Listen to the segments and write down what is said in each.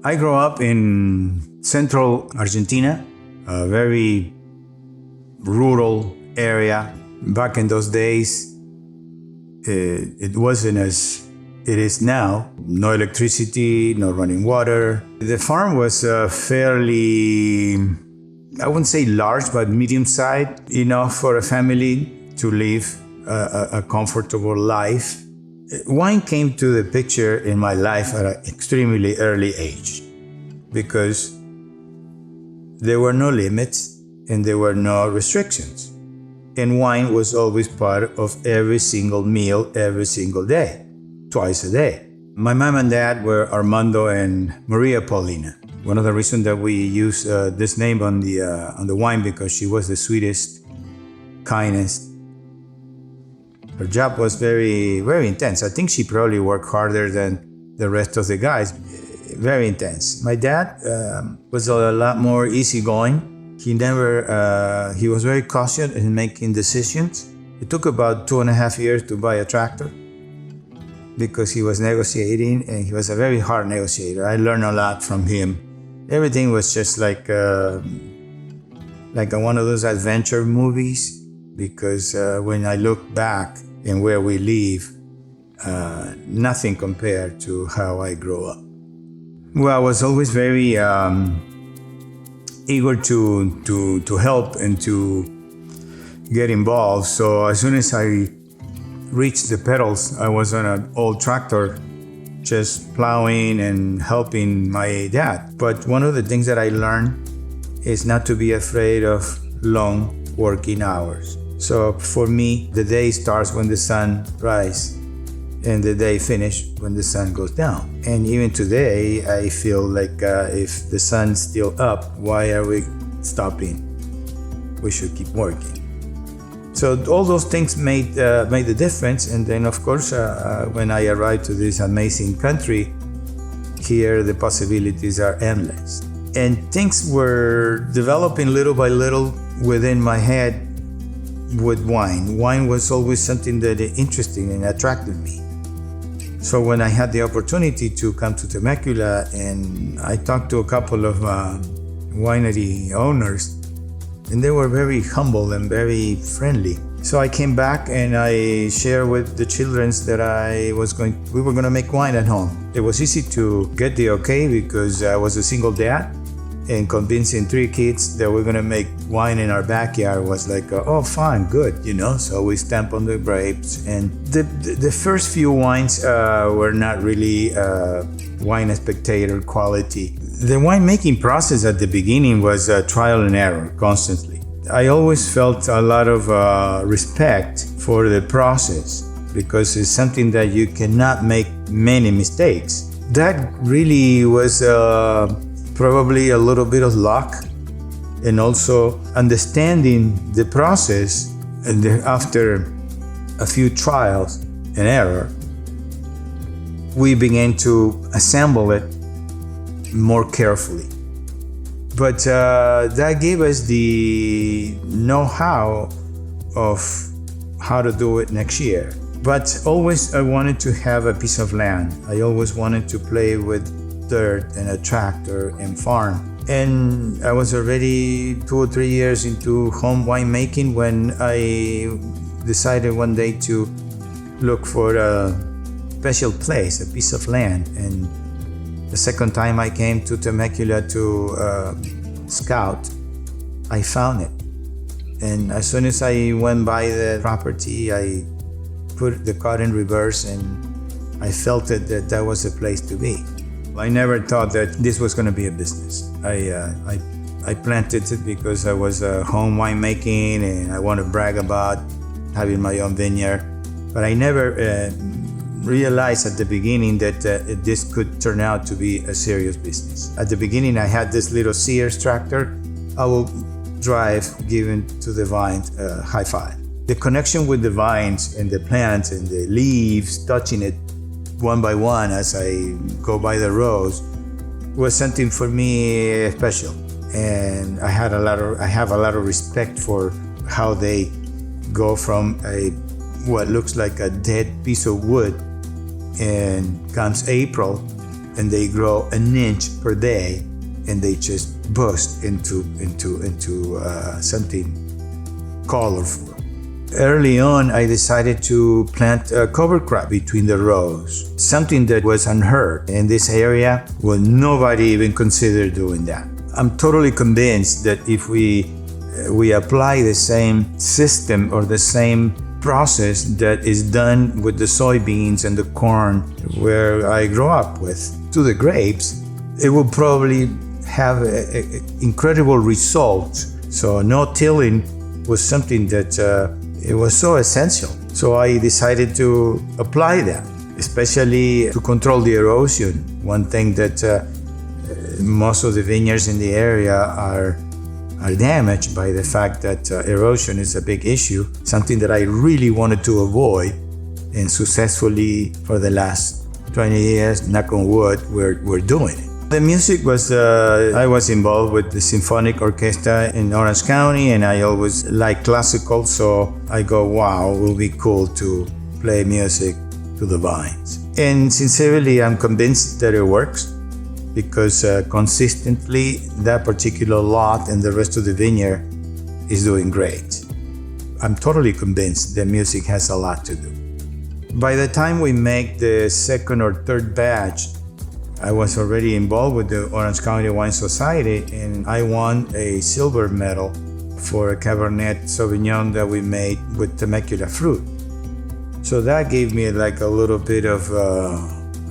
I grew up in central Argentina, a very rural area. Back in those days, it wasn't as it is now. No electricity, no running water. The farm was fairly, I wouldn't say large, but medium-sized, enough for a family to live a comfortable life. Wine came to the picture in my life at an extremely early age because there were no limits and there were no restrictions. And wine was always part of every single meal, every single day, twice a day. My mom and dad were Armando and Maria Paulina. One of the reasons that we use this name on the wine because she was the sweetest, kindest. Her job was very, very intense. I think she probably worked harder than the rest of the guys. Very intense. My dad was a lot more easygoing. He was very cautious in making decisions. It took about 2.5 years to buy a tractor because he was negotiating, and he was a very hard negotiator. I learned a lot from him. Everything was just like one of those adventure movies, because when I look back and where we live, nothing compared to how I grew up. Well, I was always very eager to help and to get involved. So as soon as I reached the pedals, I was on an old tractor just plowing and helping my dad. But one of the things that I learned is not to be afraid of long working hours. So for me, the day starts when the sun rises and the day finishes when the sun goes down. And even today, I feel like if the sun's still up, why are we stopping? We should keep working. So all those things made the difference. And then, of course, when I arrived to this amazing country, here the possibilities are endless. And things were developing little by little within my head with wine. Wine was always something that interested and attracted me. So when I had the opportunity to come to Temecula, and I talked to a couple of winery owners, and they were very humble and very friendly. So I came back and I shared with the children that we were going to make wine at home. It was easy to get the okay because I was a single dad, and convincing 3 kids that we're going to make wine in our backyard was like, oh, fine, good, So we stamped on the grapes. And the first few wines were not really wine spectator quality. The winemaking process at the beginning was trial and error constantly. I always felt a lot of respect for the process because it's something that you cannot make many mistakes. That really was probably a little bit of luck, and also understanding the process. And after a few trials and error, we began to assemble it more carefully. But that gave us the know-how of how to do it next year. But always I wanted to have a piece of land. I always wanted to play with dirt and a tractor and farm. And I was already 2 or 3 years into home winemaking when I decided one day to look for a special place, a piece of land. And the second time I came to Temecula to scout, I found it. And as soon as I went by the property, I put the car in reverse and I felt that was the place to be. I never thought that this was going to be a business. I planted it because I was home winemaking and I want to brag about having my own vineyard. But I never realized at the beginning that this could turn out to be a serious business. At the beginning, I had this little Sears tractor. I will drive, giving to the vines a high five. The connection with the vines and the plants and the leaves, touching it one by one as I go by the rows, was something for me special. And I have a lot of respect for how they go from what looks like a dead piece of wood, and comes April, and they grow an inch per day, and they just burst into something colorful. Early on, I decided to plant a cover crop between the rows, something that was unheard in this area. Well, nobody even considered doing that. I'm totally convinced that if we apply the same system or the same process that is done with the soybeans and the corn where I grew up with to the grapes, it will probably have incredible results. So no-tilling was something that it was so essential. So I decided to apply that, especially to control the erosion. One thing that most of the vineyards in the area are damaged by the fact that erosion is a big issue, something that I really wanted to avoid, and successfully for the last 20 years, knock on wood, we're doing it. The music was, I was involved with the symphonic orchestra in Orange County, and I always like classical, so I go, wow, it will be cool to play music to the vines. And sincerely, I'm convinced that it works, because consistently that particular lot and the rest of the vineyard is doing great. I'm totally convinced that music has a lot to do. By the time we make the second or third batch, I was already involved with the Orange County Wine Society, and I won a silver medal for a Cabernet Sauvignon that we made with Temecula fruit. So that gave me like a little bit of,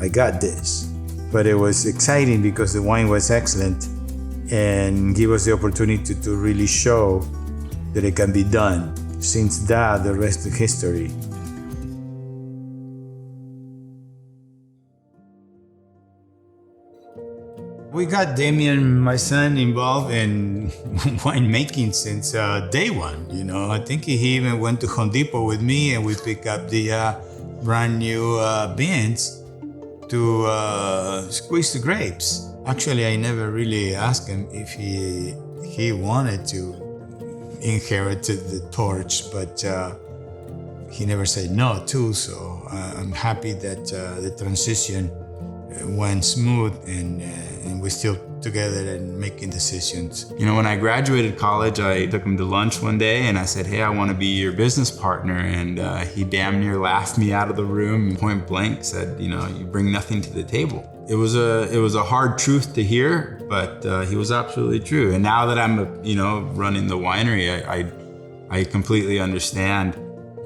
I got this. But it was exciting because the wine was excellent and gave us the opportunity to really show that it can be done. Since that, the rest is history. We got Damien, my son, involved in winemaking since day one. You know, I think he even went to Home Depot with me, and we picked up the brand new bins to squeeze the grapes. Actually, I never really asked him if he wanted to inherit the torch, but he never said no too. So I'm happy that the transition went smooth, and we're still together and making decisions. You know, when I graduated college, I took him to lunch one day and I said, hey, I want to be your business partner. And he damn near laughed me out of the room and point blank said, you know, you bring nothing to the table. It was a hard truth to hear, but he was absolutely true. And now that I'm, running the winery, I completely understand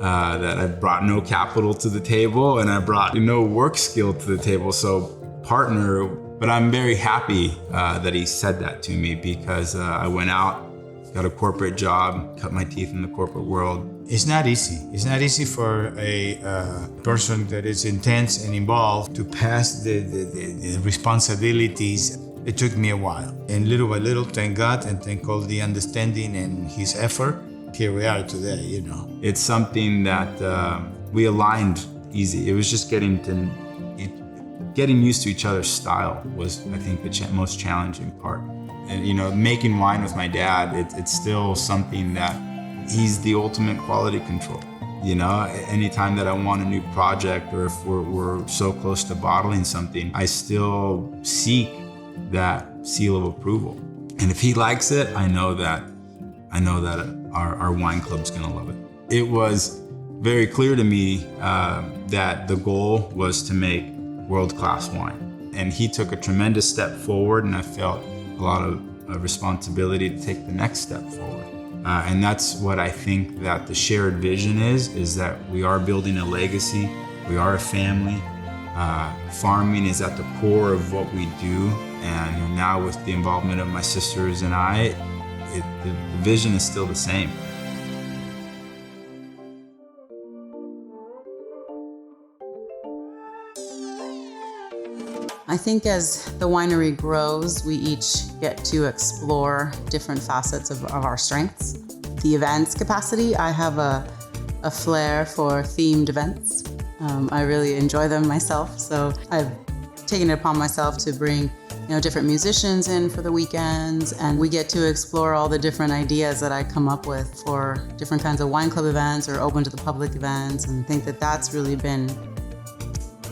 that I brought no capital to the table and I brought no work skill to the table. So partner, but I'm very happy that he said that to me, because I went out, got a corporate job, cut my teeth in the corporate world. It's not easy. It's not easy for a person that is intense and involved to pass the responsibilities. It took me a while. And little by little, thank God and thank all the understanding and his effort, here we are today, you know. It's something that we aligned easy. It was just getting used to each other's style was, I think, the most challenging part. And, you know, making wine with my dad, it's still something that he's the ultimate quality control. You know, anytime that I want a new project, or if we're so close to bottling something, I still seek that seal of approval. And if he likes it, I know that our wine club's gonna love it. It was very clear to me that the goal was to make world-class wine. And he took a tremendous step forward, and I felt a lot of responsibility to take the next step forward. And that's what I think that the shared vision is that we are building a legacy, we are a family. Farming is at the core of what we do. And now with the involvement of my sisters and I, the vision is still the same. I think as the winery grows, we each get to explore different facets of our strengths. The events capacity, I have a flair for themed events. I really enjoy them myself, so I've taken it upon myself to bring different musicians in for the weekends, and we get to explore all the different ideas that I come up with for different kinds of wine club events or open to the public events, and think that that's really been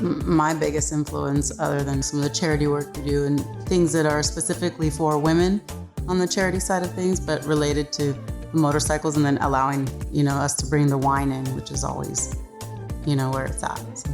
My biggest influence, other than some of the charity work we do and things that are specifically for women on the charity side of things, but related to motorcycles, and then allowing, us to bring the wine in, which is always, where it's at. So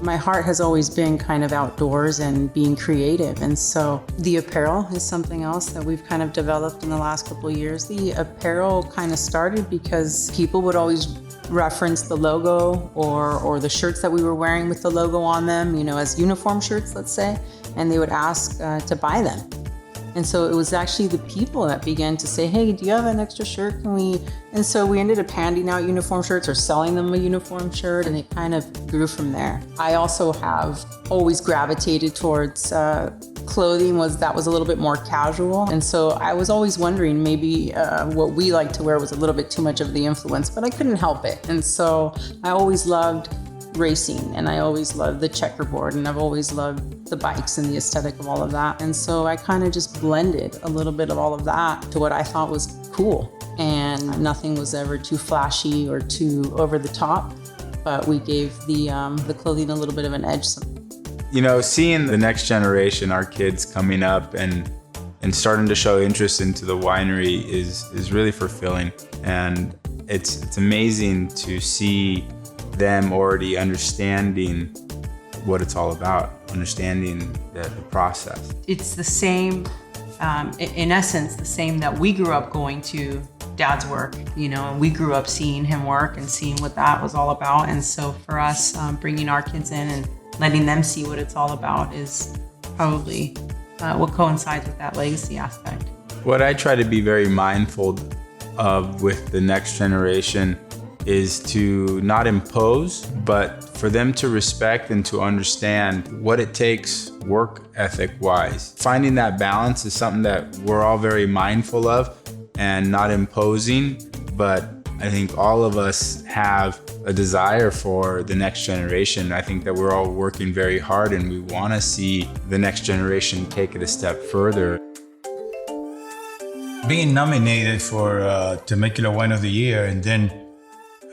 my heart has always been kind of outdoors and being creative. And so the apparel is something else that we've kind of developed in the last couple of years. The apparel kind of started because people would always reference the logo or the shirts that we were wearing with the logo on them, as uniform shirts, let's say, and they would ask to buy them. And so it was actually the people that began to say, hey, do you have an extra shirt? Can we? And so we ended up handing out uniform shirts or selling them a uniform shirt, and it kind of grew from there. I also have always gravitated towards clothing that was a little bit more casual. And so I was always wondering maybe what we like to wear was a little bit too much of the influence, but I couldn't help it. And so I always loved racing, and I always loved the checkerboard, and I've always loved the bikes and the aesthetic of all of that. And so I kind of just blended a little bit of all of that to what I thought was cool. And nothing was ever too flashy or too over the top, but we gave the clothing a little bit of an edge. Seeing the next generation, our kids coming up and starting to show interest into the winery is really fulfilling. And it's amazing to see them already understanding what it's all about, understanding the process. It's the same, in essence, the same that we grew up going to Dad's work, and we grew up seeing him work and seeing what that was all about. And so for us, bringing our kids in and letting them see what it's all about is probably what coincides with that legacy aspect. What I try to be very mindful of with the next generation is to not impose, but for them to respect and to understand what it takes work ethic wise. Finding that balance is something that we're all very mindful of, and not imposing, but I think all of us have a desire for the next generation. I think that we're all working very hard, and we want to see the next generation take it a step further. Being nominated for Temecula Wine of the Year and then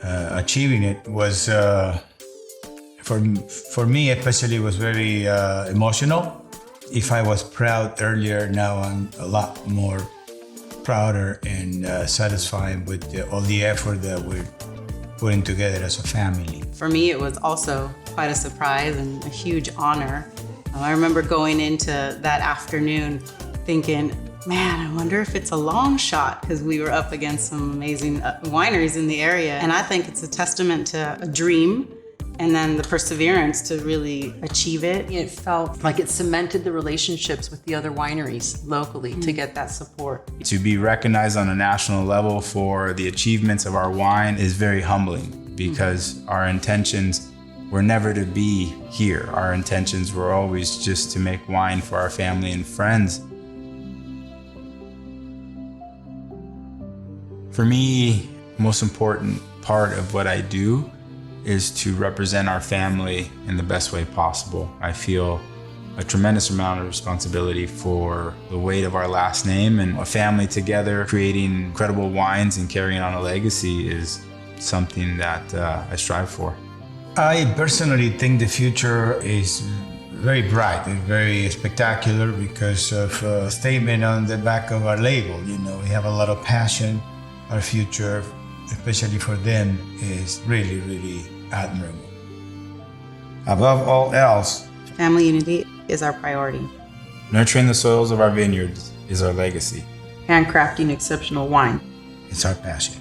achieving it was, for me especially, was very emotional. If I was proud earlier, now I'm a lot more prouder and satisfied with all the effort that we're putting together as a family. For me, it was also quite a surprise and a huge honor. I remember going into that afternoon thinking, man, I wonder if it's a long shot, because we were up against some amazing wineries in the area. And I think it's a testament to a dream and then the perseverance to really achieve it. It felt like it cemented the relationships with the other wineries locally to get that support. To be recognized on a national level for the achievements of our wine is very humbling, because our intentions were never to be here. Our intentions were always just to make wine for our family and friends. For me, the most important part of what I do is to represent our family in the best way possible. I feel a tremendous amount of responsibility for the weight of our last name, and a family together creating incredible wines and carrying on a legacy is something that I strive for. I personally think the future is very bright and very spectacular because of a statement on the back of our label. We have a lot of passion. Our future, especially for them, is really, really admirable. Above all else, Family unity is our priority. Nurturing the soils of our vineyards is our legacy. Handcrafting exceptional wine. it's our passion.